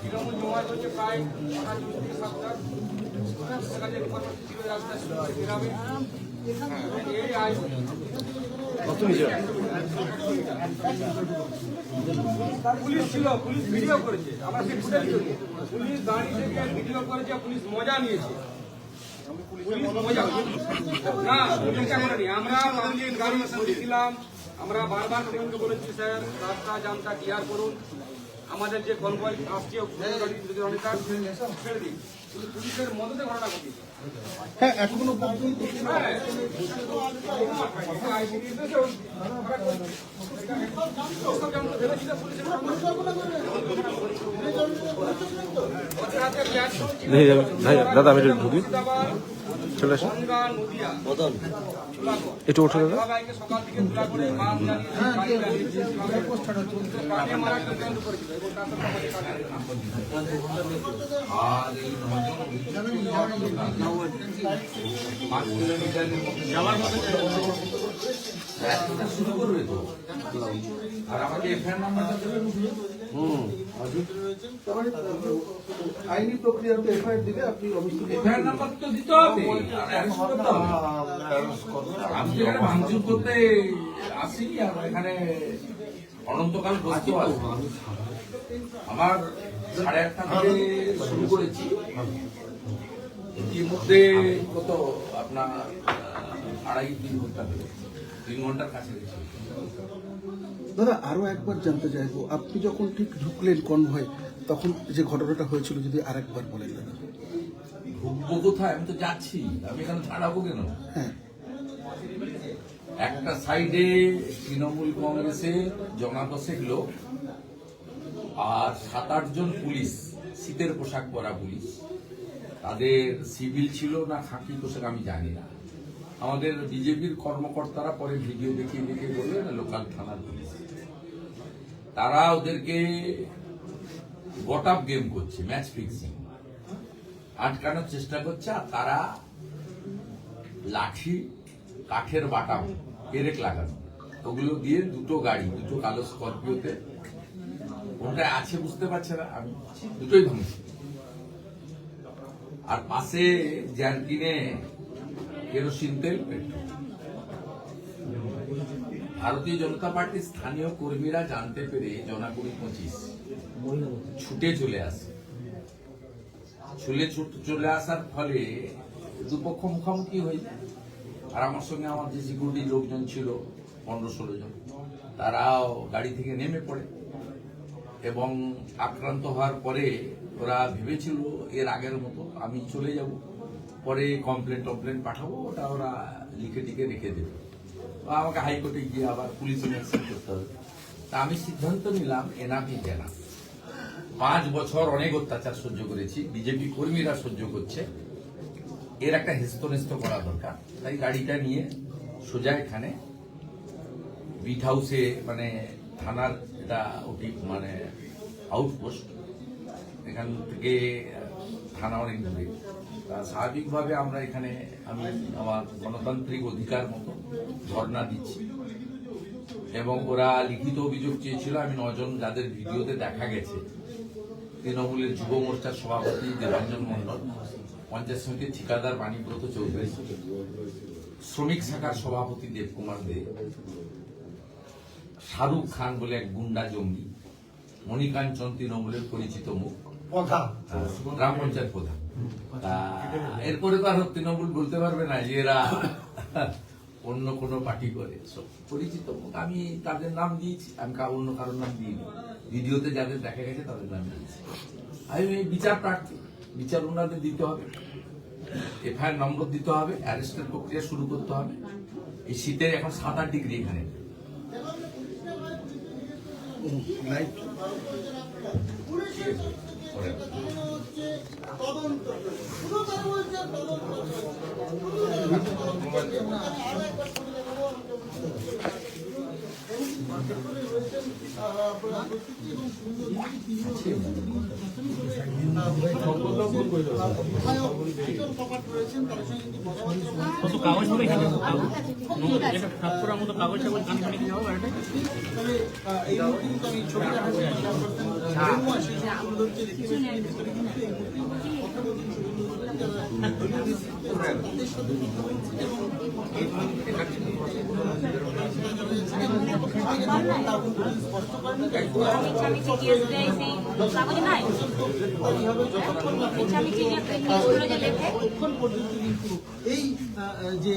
তৃণমূল জমায়েত হচ্ছে প্রায় 7টা কাজের কর্মসূচি ছিল রাস্তায় গ্রামে এই আয়োজন পুলিশ ছিল, পুলিশ ভিডিও করেছে, আমরা সেই ফুটেজ করি, পুলিশ দাঁড়িয়ে থেকে ভিডিও করেছে, পুলিশ মজা নিয়েছে। আমরা গাড়ি ছিলাম, আমরা বারবার তৃণমূলকে বলেছি স্যার রাস্তা জামটা ক্লিয়ার করুন, আমাদের যে কনভয় আসছে ছেড়ে দিন, কিন্তু পুলিশের মদতে ঘটনা ঘটেছে। হ্যাঁ, এখনো পর্যন্ত দাদা আমি একটু ঢুকি চলে আসুন একটু ওঠো দাদা। সকাল থেকে তুলা করে শুরু করবে তো, আর আমাকে এফআইআর নাম্বারটা দেবে। আইনি প্রক্রিয়া এফআইআর দিলে আপনি এফআইআর নাম্বার তো দিতে হবে, আমি এখানে ভাঙচুর করতে আসিনি, আর এখানে অনন্তকাল বসতে আসবো। আমার 8:30 থেকে শুরু করেছি, এর মধ্যে কত আপনার 2.5-3 ঘন্টা, 3 ঘন্টার কাছে গেছি। দাদা আরো একবার জানতে চাইবো, আপনি যখন ঠিক ঢুকলেন কনভয় তখন যে ঘটনাটা হয়েছিল যদি আরেকবার বলেন দাদা। ঢুকবো কোথায়, আমি তো যাচ্ছি, আমি এখানে ছাড়াবো কেন? হ্যাঁ, একটা সাইডে তৃণমূল কংগ্রেসের জনাদশেক লোক আর 7-8 জন পুলিশ, শীতের পোশাক পরা পুলিশ, তাদের সিভিল ছিল না খাকি পোশাক আমি জানি না। আমাদের বিজেপির কর্মকর্তারা পরে ভিডিও দেখিয়ে দেখিয়ে বলবে না লোকাল থানার পুলিশ, তারা ওদেরকে গট আপ গেম করছে, ম্যাচ ফিক্সিং, আটকানোর চেষ্টা করছে। আর তারা লাঠি, কাঠের বাটাম, পেরেক লাগানো, ওগুলো দিয়ে দুটো গাড়ি, দুটো কালো স্করপিওতে, কোনটা আছে বুঝতে পারছে না, আমি দুটোই ভাঙছি। আর পাশে জ্যারকিনে কেরোসিন তেল, পেট্রোল। ভারতীয় জনতা পার্টির স্থানীয় কর্মীরা জানতে পেরে জনা 20-25 ছুটে চলে আসে। চলে আসার ফলে দুপক্ষ মুখোমুখি হয়ে যায়। আর আমার সঙ্গে আমার যে সিকিউরিটি লোকজন ছিল 15-16 জন, তারাও গাড়ি থেকে নেমে পড়ে এবং আক্রান্ত হওয়ার পরে ওরা ভেবেছিল এর আগের মতো আমি চলে যাব, পরে কমপ্লেন পাঠাবো, ওটা ওরা লিখে টিকে রেখে দেবে, আমাকে হাইকোর্টে গিয়ে আবার পুলিশ অ্যাকশন করতে হবে। তা আমি সিদ্ধান্ত নিলাম এনাফি জানা, 5 বছর অনেক অত্যাচার সহ্য করেছি, বিজেপি কর্মীরা সহ্য করছে, এর একটা হেস্তনেস্ত করা দরকার। তাই গাড়িটা নিয়ে সোজা এখানে বিট হাউসে, মানে থানার এটা ওটি মানে আউটপোস্ট, এখান থেকে থানা অনেক দূরে। স্বাভাবিকভাবে আমরা এখানে আমি আমার গণতান্ত্রিক অধিকার মতো ধর্ণা দিচ্ছি এবং ওরা লিখিত অভিযোগ চেয়েছিল। আমি 9 জন যাদের ভিডিওতে দেখা গেছে, তৃণমূলের যুব মোর্চার সভাপতি দেবাঞ্জন মন্ডল, পঞ্চায়েত সমিতির ঠিকাদার বাণীব্রত চৌধুরী, শ্রমিক শাখার সভাপতি দেবকুমার দে, শাহরুখ খান বলে এক গুন্ডা জঙ্গি, মণিকাঞ্চন তৃণমূলের পরিচিত মুখ, গ্রাম পঞ্চায়েত প্রধান। এরপরে তো আর তৃণমূল বলতে পারবে না যে এরা অন্য কোনো পার্টি করে, সব পরিচিত মুখ। আমি তাদের নাম দিয়েছি, আমি অন্য কারোর নাম দিইনি, ভিডিওতে যাদের দেখা গেছে তাদের নাম দিয়েছি। আমি বিচার প্রার্থী, বিচার ওনাদের দিতে হবে, এফআইআর নম্বর দিতে হবে, অ্যারেস্টের প্রক্রিয়া শুরু করতে হবে। এই শীতে এখন 7-8 ডিগ্রি এখানে। কত কাগজ হবে এখানে এটা খাপ করার মতো কাগজ টাগজ কানে কানে দিয়ে হবে এটা তবে এই মুহূর্তে কিন্তু আমি ছবিটা হাতে এই যে